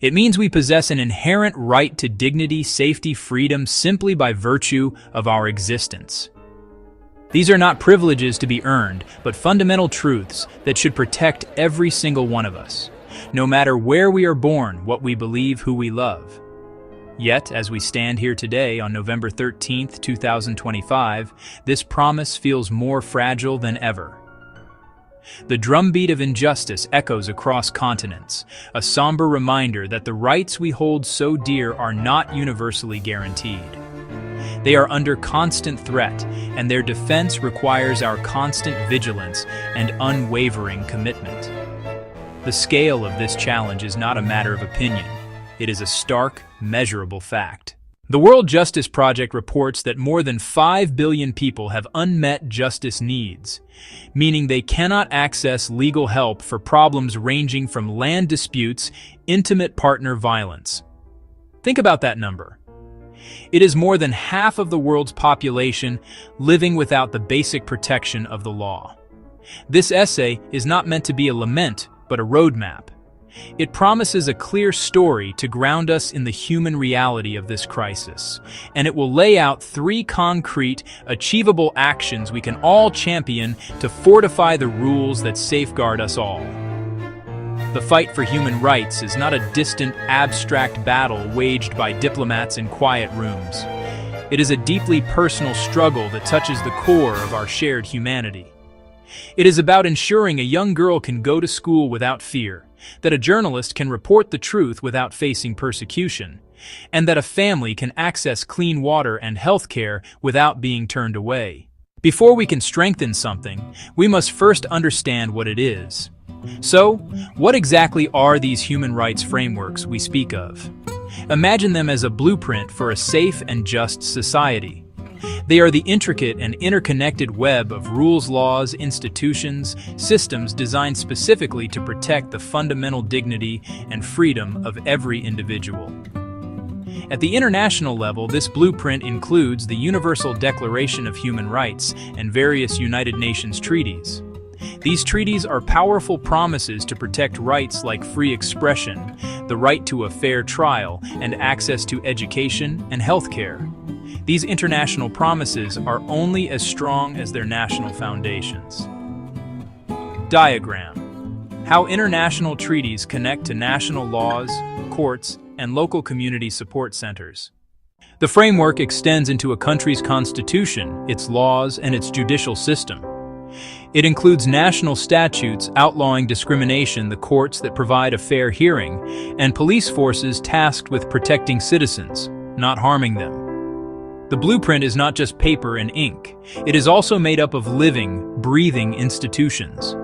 It means we possess an inherent right to dignity, safety, freedom simply by virtue of our existence. These are not privileges to be earned, but fundamental truths that should protect every single one of us, no matter where we are born, what we believe, who we love. Yet, as we stand here today on November 13th, 2025, this promise feels more fragile than ever. The drumbeat of injustice echoes across continents, a somber reminder that the rights we hold so dear are not universally guaranteed. They are under constant threat, and their defense requires our constant vigilance and unwavering commitment. The scale of this challenge is not a matter of opinion. It is a stark, measurable fact. The World Justice Project reports that more than 5 billion people have unmet justice needs, meaning they cannot access legal help for problems ranging from land disputes, intimate partner violence. Think about that number. It is more than half of the world's population living without the basic protection of the law. This essay is not meant to be a lament, but a roadmap. It promises a clear story to ground us in the human reality of this crisis, and it will lay out 3 concrete, achievable actions we can all champion to fortify the rules that safeguard us all. The fight for human rights is not a distant, abstract battle waged by diplomats in quiet rooms. It is a deeply personal struggle that touches the core of our shared humanity. It is about ensuring a young girl can go to school without fear, that a journalist can report the truth without facing persecution, and that a family can access clean water and health care without being turned away. Before we can strengthen something, we must first understand what it is. So, what exactly are these human rights frameworks we speak of? Imagine them as a blueprint for a safe and just society. They are the intricate and interconnected web of rules, laws, institutions, systems designed specifically to protect the fundamental dignity and freedom of every individual. At the international level, this blueprint includes the Universal Declaration of Human Rights and various United Nations treaties. These treaties are powerful promises to protect rights like free expression, the right to a fair trial, and access to education and health care. These international promises are only as strong as their national foundations. Diagram: how international treaties connect to national laws, courts, and local community support centers. The framework extends into a country's constitution, its laws, and its judicial system. It includes national statutes outlawing discrimination, the courts that provide a fair hearing, and police forces tasked with protecting citizens, not harming them. The blueprint is not just paper and ink. It is also made up of living, breathing institutions.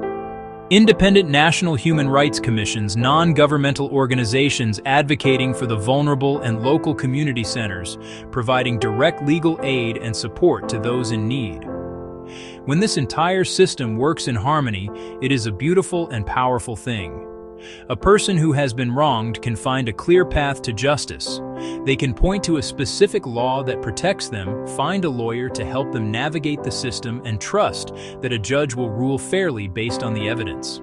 Independent national human rights commissions, non-governmental organizations advocating for the vulnerable, and local community centers, providing direct legal aid and support to those in need. When this entire system works in harmony, it is a beautiful and powerful thing. A person who has been wronged can find a clear path to justice. They can point to a specific law that protects them, find a lawyer to help them navigate the system, and trust that a judge will rule fairly based on the evidence.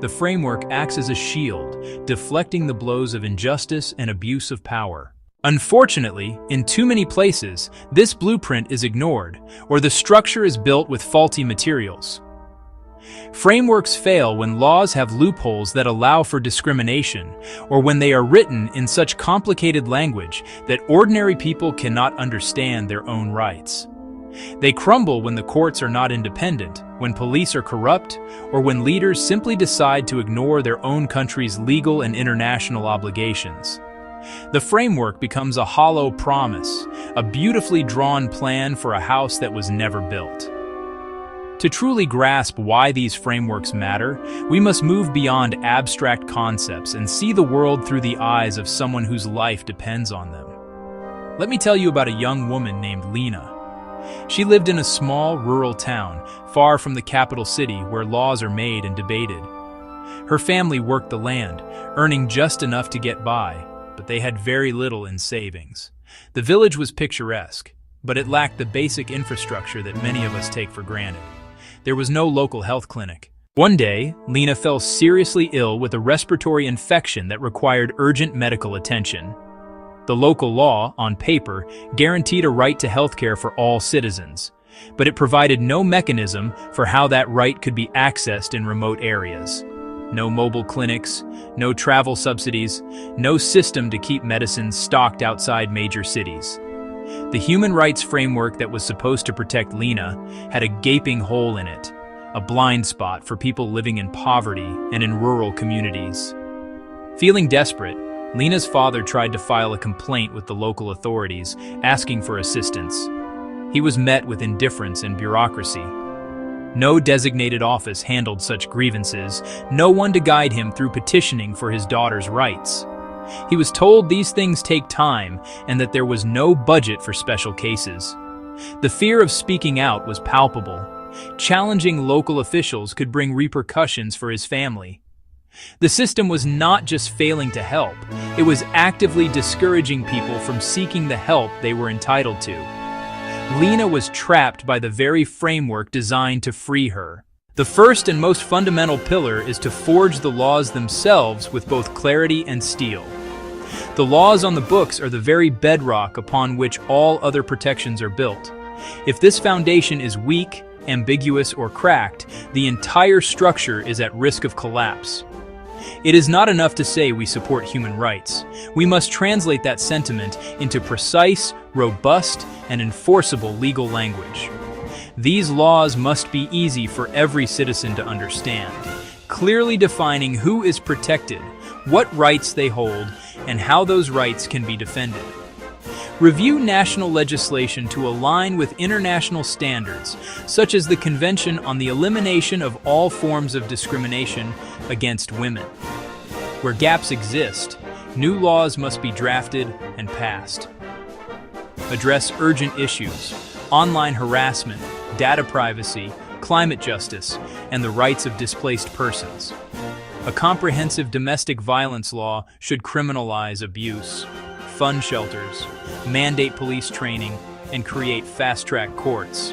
The framework acts as a shield, deflecting the blows of injustice and abuse of power. Unfortunately, in too many places, this blueprint is ignored, or the structure is built with faulty materials. Frameworks fail when laws have loopholes that allow for discrimination, or when they are written in such complicated language that ordinary people cannot understand their own rights. They crumble when the courts are not independent, when police are corrupt, or when leaders simply decide to ignore their own country's legal and international obligations. The framework becomes a hollow promise, a beautifully drawn plan for a house that was never built. To truly grasp why these frameworks matter, we must move beyond abstract concepts and see the world through the eyes of someone whose life depends on them. Let me tell you about a young woman named Lena. She lived in a small, rural town, far from the capital city where laws are made and debated. Her family worked the land, earning just enough to get by, but they had very little in savings. The village was picturesque, but it lacked the basic infrastructure that many of us take for granted. There was no local health clinic, One day, Lena fell seriously ill with a respiratory infection that required urgent medical attention. The local law, on paper, guaranteed a right to healthcare for all citizens, but it provided no mechanism for how that right could be accessed in remote areas. No mobile clinics, no travel subsidies, no system to keep medicines stocked outside major cities. The human rights framework that was supposed to protect Lena had a gaping hole in it, a blind spot for people living in poverty and in rural communities. Feeling desperate, Lena's father tried to file a complaint with the local authorities, asking for assistance. He was met with indifference and bureaucracy. No designated office handled such grievances, no one to guide him through petitioning for his daughter's rights. He was told these things take time and that there was no budget for special cases. The fear of speaking out was palpable. Challenging local officials could bring repercussions for his family. The system was not just failing to help, it was actively discouraging people from seeking the help they were entitled to. Lena was trapped by the very framework designed to free her. The first and most fundamental pillar is to forge the laws themselves with both clarity and steel. The laws on the books are the very bedrock upon which all other protections are built. If this foundation is weak, ambiguous, or cracked, the entire structure is at risk of collapse. It is not enough to say we support human rights. We must translate that sentiment into precise, robust, and enforceable legal language. These laws must be easy for every citizen to understand, clearly defining who is protected, what rights they hold, and how those rights can be defended. Review national legislation to align with international standards, such as the Convention on the Elimination of All Forms of Discrimination Against Women. Where gaps exist, new laws must be drafted and passed. Address urgent issues: online harassment, data privacy, climate justice, and the rights of displaced persons. A comprehensive domestic violence law should criminalize abuse, fund shelters, mandate police training, and create fast-track courts.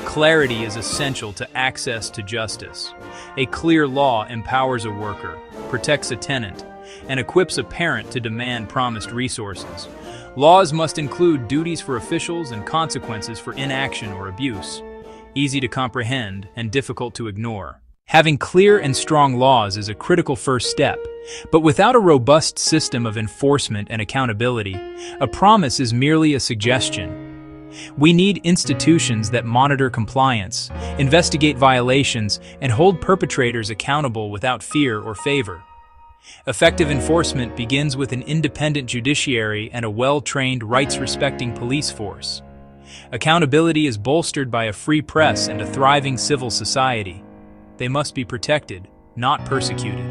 Clarity is essential to access to justice. A clear law empowers a worker, protects a tenant, and equips a parent to demand promised resources. Laws must include duties for officials and consequences for inaction or abuse. Easy to comprehend and difficult to ignore. Having clear and strong laws is a critical first step, but without a robust system of enforcement and accountability, a promise is merely a suggestion. We need institutions that monitor compliance, investigate violations, and hold perpetrators accountable without fear or favor. Effective enforcement begins with an independent judiciary and a well-trained, rights-respecting police force. Accountability is bolstered by a free press and a thriving civil society. They must be protected, not persecuted.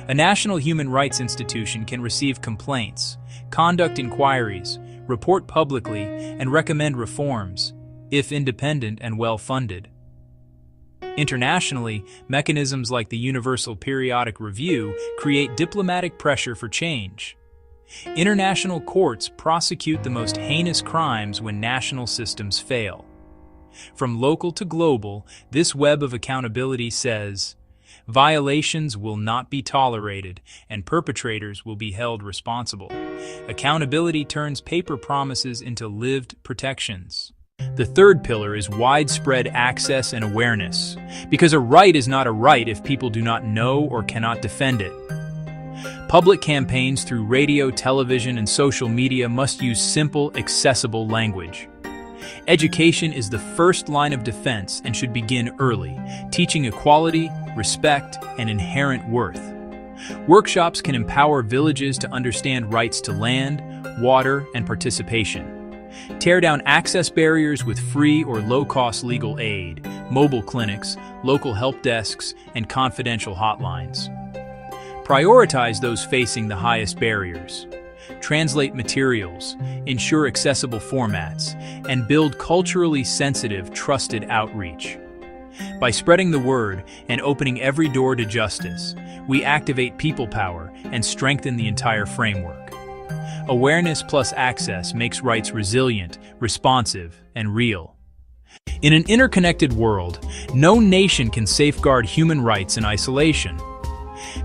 A national human rights institution can receive complaints, conduct inquiries, report publicly, and recommend reforms, if independent and well-funded. Internationally, mechanisms like the Universal Periodic Review create diplomatic pressure for change. International courts prosecute the most heinous crimes when national systems fail. From local to global, this web of accountability says, violations will not be tolerated and perpetrators will be held responsible. Accountability turns paper promises into lived protections. The third pillar is widespread access and awareness, because a right is not a right if people do not know or cannot defend it. Public campaigns through radio, television, and social media must use simple, accessible language. Education is the first line of defense and should begin early, teaching equality, respect, and inherent worth. Workshops can empower villages to understand rights to land, water, and participation. Tear down access barriers with free or low-cost legal aid, mobile clinics, local help desks, and confidential hotlines. Prioritize those facing the highest barriers. Translate materials, ensure accessible formats, and build culturally sensitive, trusted outreach. By spreading the word and opening every door to justice, we activate people power and strengthen the entire framework. Awareness plus access makes rights resilient, responsive, and real. In an interconnected world, no nation can safeguard human rights in isolation.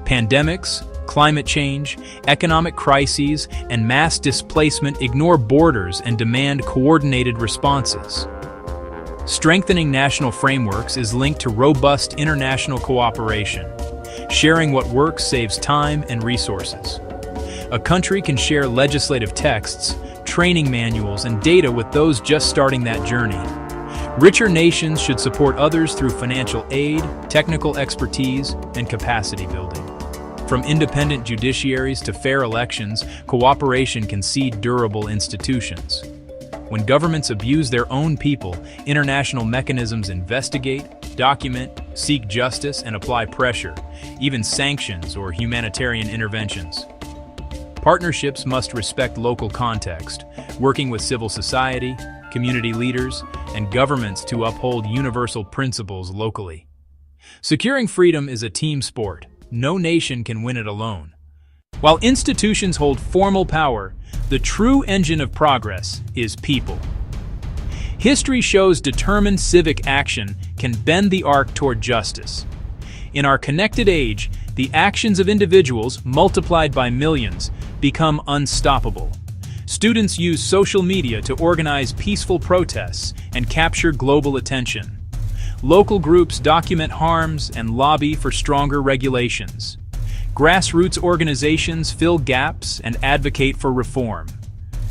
Pandemics, climate change, economic crises, and mass displacement ignore borders and demand coordinated responses. Strengthening national frameworks is linked to robust international cooperation. Sharing what works saves time and resources. A country can share legislative texts, training manuals, and data with those just starting that journey. Richer nations should support others through financial aid, technical expertise, and capacity building. From independent judiciaries to fair elections, cooperation can seed durable institutions. When governments abuse their own people, international mechanisms investigate, document, seek justice, and apply pressure, even sanctions or humanitarian interventions. Partnerships must respect local context, working with civil society, community leaders, and governments to uphold universal principles locally. Securing freedom is a team sport. No nation can win it alone. While institutions hold formal power, the true engine of progress is people. History shows determined civic action can bend the arc toward justice. In our connected age, the actions of individuals, multiplied by millions, become unstoppable. Students use social media to organize peaceful protests and capture global attention. Local groups document harms and lobby for stronger regulations. Grassroots organizations fill gaps and advocate for reform.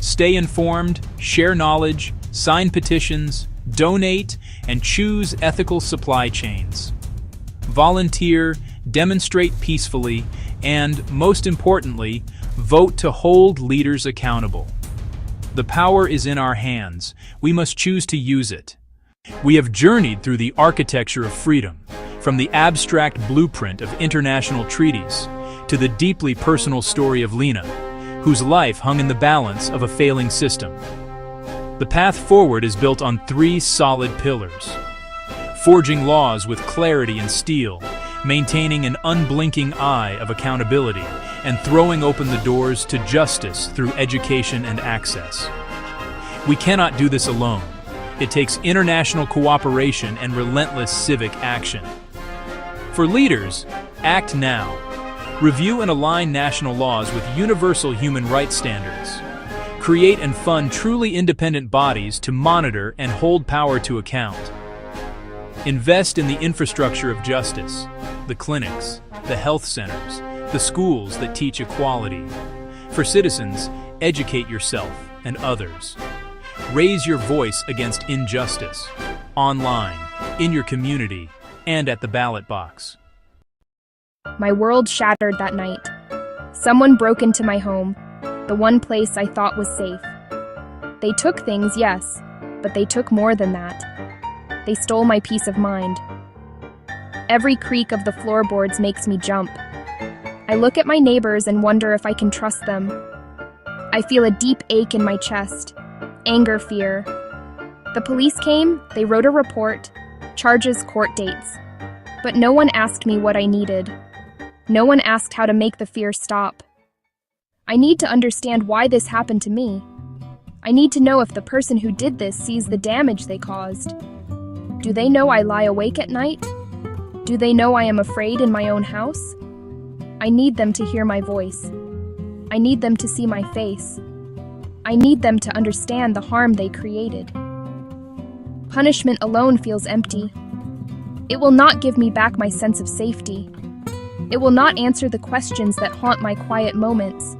Stay informed, share knowledge, sign petitions, donate, and choose ethical supply chains. Volunteer, demonstrate peacefully, and, most importantly, vote to hold leaders accountable. The power is in our hands. We must choose to use it. We have journeyed through the architecture of freedom, from the abstract blueprint of international treaties to the deeply personal story of Lena, whose life hung in the balance of a failing system. The path forward is built on three solid pillars: forging laws with clarity and steel, maintaining an unblinking eye of accountability, and throwing open the doors to justice through education and access. We cannot do this alone. It takes international cooperation and relentless civic action. For leaders, act now. Review and align national laws with universal human rights standards. Create and fund truly independent bodies to monitor and hold power to account. Invest in the infrastructure of justice, the clinics, the health centers, the schools that teach equality. For citizens, educate yourself and others. Raise your voice against injustice, online, in your community, and at the ballot box. My world shattered that night. Someone broke into my home, the one place I thought was safe. They took things, yes, but they took more than that. They stole my peace of mind. Every creak of the floorboards makes me jump. I look at my neighbors and wonder if I can trust them. I feel a deep ache in my chest. Anger, fear. The police came, they wrote a report, charges, court dates. But no one asked me what I needed. No one asked how to make the fear stop. I need to understand why this happened to me. I need to know if the person who did this sees the damage they caused. Do they know I lie awake at night? Do they know I am afraid in my own house? I need them to hear my voice. I need them to see my face. I need them to understand the harm they created. Punishment alone feels empty. It will not give me back my sense of safety. It will not answer the questions that haunt my quiet moments.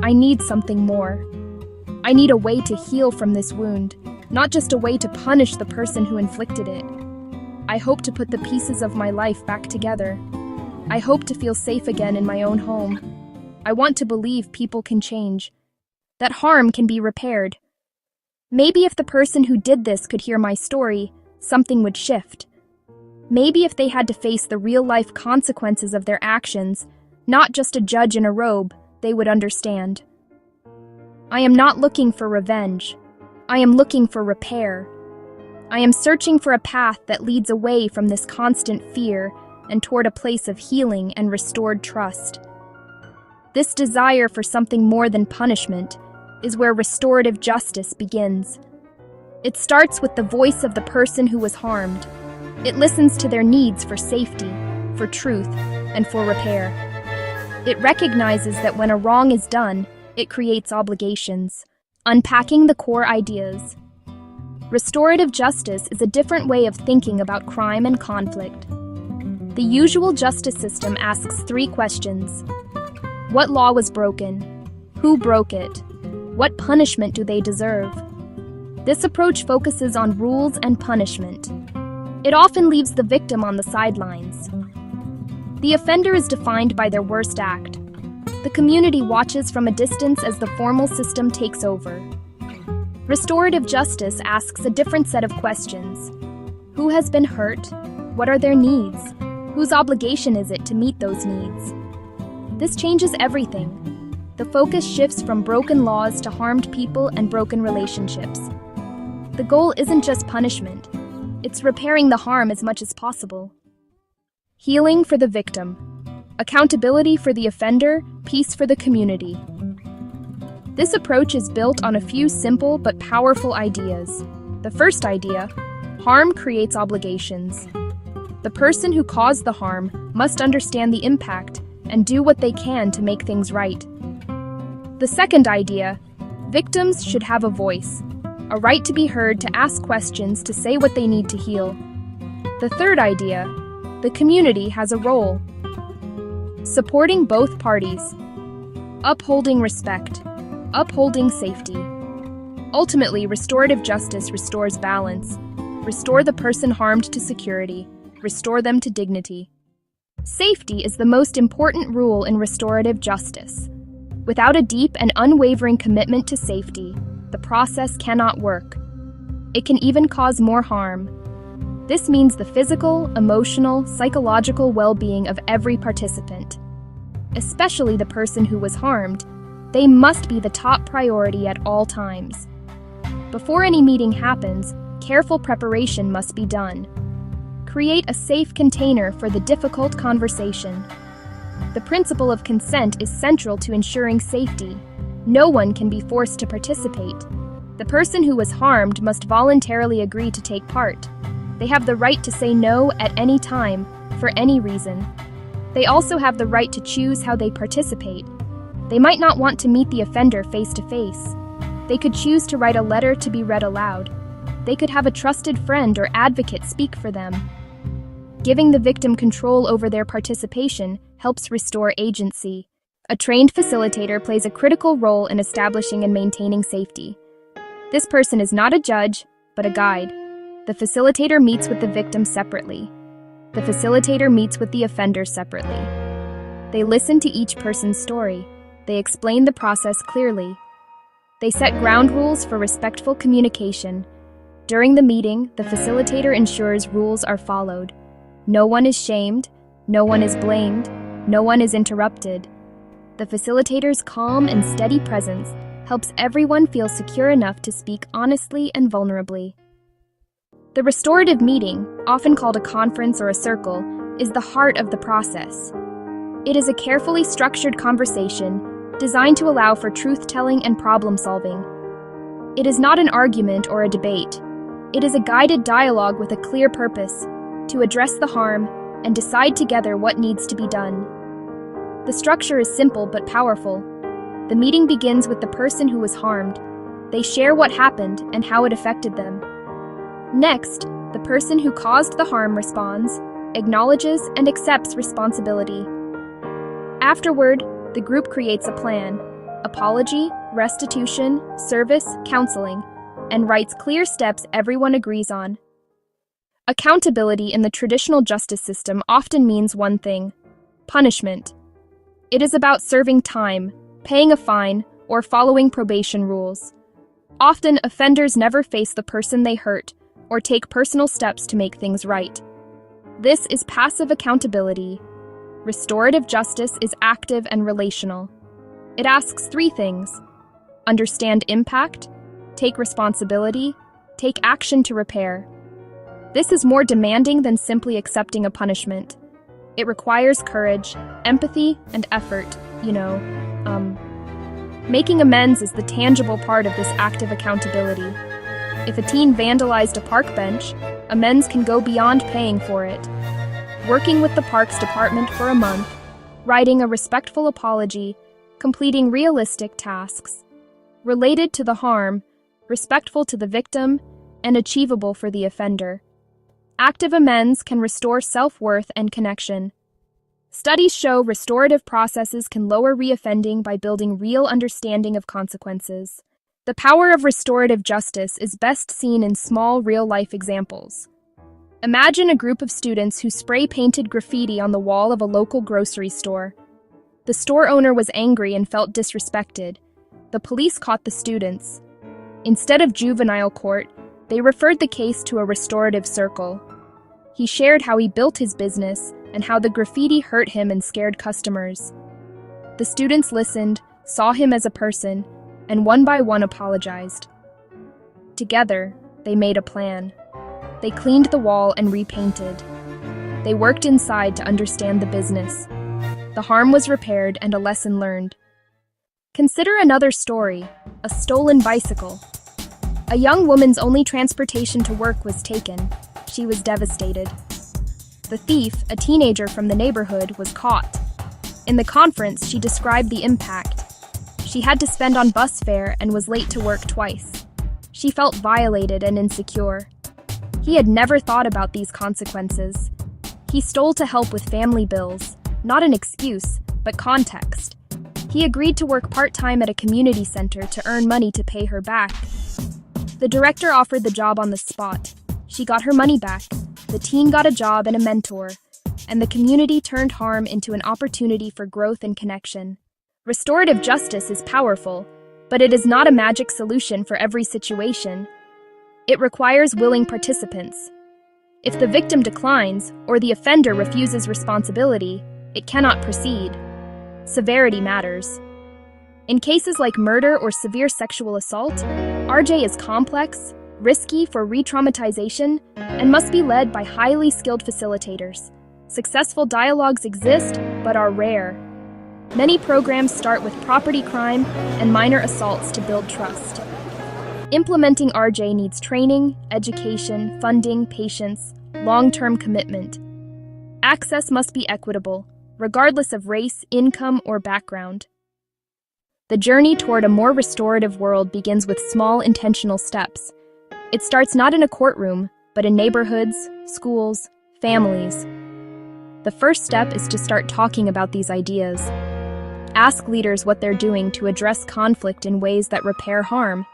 I need something more. I need a way to heal from this wound, not just a way to punish the person who inflicted it. I hope to put the pieces of my life back together. I hope to feel safe again in my own home. I want to believe people can change, that harm can be repaired. Maybe if the person who did this could hear my story, something would shift. Maybe if they had to face the real-life consequences of their actions, not just a judge in a robe, they would understand. I am not looking for revenge. I am looking for repair. I am searching for a path that leads away from this constant fear and toward a place of healing and restored trust. This desire for something more than punishment is where restorative justice begins. It starts with the voice of the person who was harmed. It listens to their needs for safety, for truth, and for repair. It recognizes that when a wrong is done, it creates obligations, unpacking the core ideas. Restorative justice is a different way of thinking about crime and conflict. The usual justice system asks 3 questions. What law was broken? Who broke it? What punishment do they deserve? This approach focuses on rules and punishment. It often leaves the victim on the sidelines. The offender is defined by their worst act. The community watches from a distance as the formal system takes over. Restorative justice asks a different set of questions. Who has been hurt? What are their needs? Whose obligation is it to meet those needs? This changes everything. The focus shifts from broken laws to harmed people and broken relationships. The goal isn't just punishment. It's repairing the harm as much as possible. Healing for the victim. Accountability for the offender, peace for the community. This approach is built on a few simple but powerful ideas. The first idea: harm creates obligations. The person who caused the harm must understand the impact and do what they can to make things right. The second idea: victims should have a voice, a right to be heard, to ask questions, to say what they need to heal. The third idea: the community has a role. Supporting both parties. Upholding respect. Upholding safety. Ultimately, restorative justice restores balance. Restore the person harmed to security. Restore them to dignity. Safety is the most important rule in restorative justice. Without a deep and unwavering commitment to safety, the process cannot work. It can even cause more harm. This means the physical, emotional, psychological well-being of every participant. Especially the person who was harmed, they must be the top priority at all times. Before any meeting happens, careful preparation must be done. Create a safe container for the difficult conversation. The principle of consent is central to ensuring safety. No one can be forced to participate. The person who was harmed must voluntarily agree to take part. They have the right to say no at any time, for any reason. They also have the right to choose how they participate. They might not want to meet the offender face to face. They could choose to write a letter to be read aloud. They could have a trusted friend or advocate speak for them. Giving the victim control over their participation helps restore agency. A trained facilitator plays a critical role in establishing and maintaining safety. This person is not a judge, but a guide. The facilitator meets with the victim separately. The facilitator meets with the offender separately. They listen to each person's story. They explain the process clearly. They set ground rules for respectful communication. During the meeting, the facilitator ensures rules are followed. No one is shamed, no one is blamed, no one is interrupted. The facilitator's calm and steady presence helps everyone feel secure enough to speak honestly and vulnerably. The restorative meeting, often called a conference or a circle, is the heart of the process. It is a carefully structured conversation designed to allow for truth-telling and problem-solving. It is not an argument or a debate. It is a guided dialogue with a clear purpose: to address the harm and decide together what needs to be done. The structure is simple but powerful. The meeting begins with the person who was harmed. They share what happened and how it affected them. Next, the person who caused the harm responds, acknowledges, and accepts responsibility. Afterward, the group creates a plan: apology, restitution, service, counseling, and writes clear steps everyone agrees on. Accountability in the traditional justice system often means one thing: punishment. It is about serving time, paying a fine, or following probation rules. Often, offenders never face the person they hurt or take personal steps to make things right. This is passive accountability. Restorative justice is active and relational. It asks 3 things: understand impact, take responsibility, take action to repair. This is more demanding than simply accepting a punishment. It requires courage, empathy, and effort, Making amends is the tangible part of this active accountability. If a teen vandalized a park bench, amends can go beyond paying for it. Working with the Parks Department for a month, writing a respectful apology, completing realistic tasks, related to the harm, respectful to the victim, and achievable for the offender. Active amends can restore self-worth and connection. Studies show restorative processes can lower reoffending by building real understanding of consequences. The power of restorative justice is best seen in small, real-life examples. Imagine a group of students who spray-painted graffiti on the wall of a local grocery store. The store owner was angry and felt disrespected. The police caught the students. Instead of juvenile court, they referred the case to a restorative circle. He shared how he built his business and how the graffiti hurt him and scared customers. The students listened, saw him as a person, and one by one apologized. Together, they made a plan. They cleaned the wall and repainted. They worked inside to understand the business. The harm was repaired and a lesson learned. Consider another story, a stolen bicycle. A young woman's only transportation to work was taken. She was devastated. The thief, a teenager from the neighborhood, was caught. In the conference, she described the impact. She had to spend on bus fare and was late to work twice. She felt violated and insecure. He had never thought about these consequences. He stole to help with family bills, not an excuse, but context. He agreed to work part-time at a community center to earn money to pay her back. The director offered the job on the spot. She got her money back. The teen got a job and a mentor, and the community turned harm into an opportunity for growth and connection. Restorative justice is powerful, but it is not a magic solution for every situation. It requires willing participants. If the victim declines or the offender refuses responsibility, it cannot proceed. Severity matters. In cases like murder or severe sexual assault, RJ is complex, risky for re-traumatization, and must be led by highly skilled facilitators. Successful dialogues exist, but are rare. Many programs start with property crime and minor assaults to build trust. Implementing RJ needs training, education, funding, patience, long-term commitment. Access must be equitable, regardless of race, income, or background. The journey toward a more restorative world begins with small, intentional steps. It starts not in a courtroom, but in neighborhoods, schools, families. The first step is to start talking about these ideas. Ask leaders what they're doing to address conflict in ways that repair harm.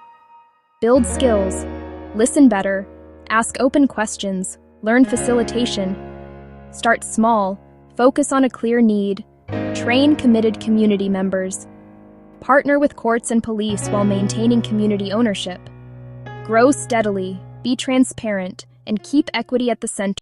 Build skills, listen better, ask open questions, learn facilitation. Start small, focus on a clear need, train committed community members. Partner with courts and police while maintaining community ownership. Grow steadily, be transparent, and keep equity at the center.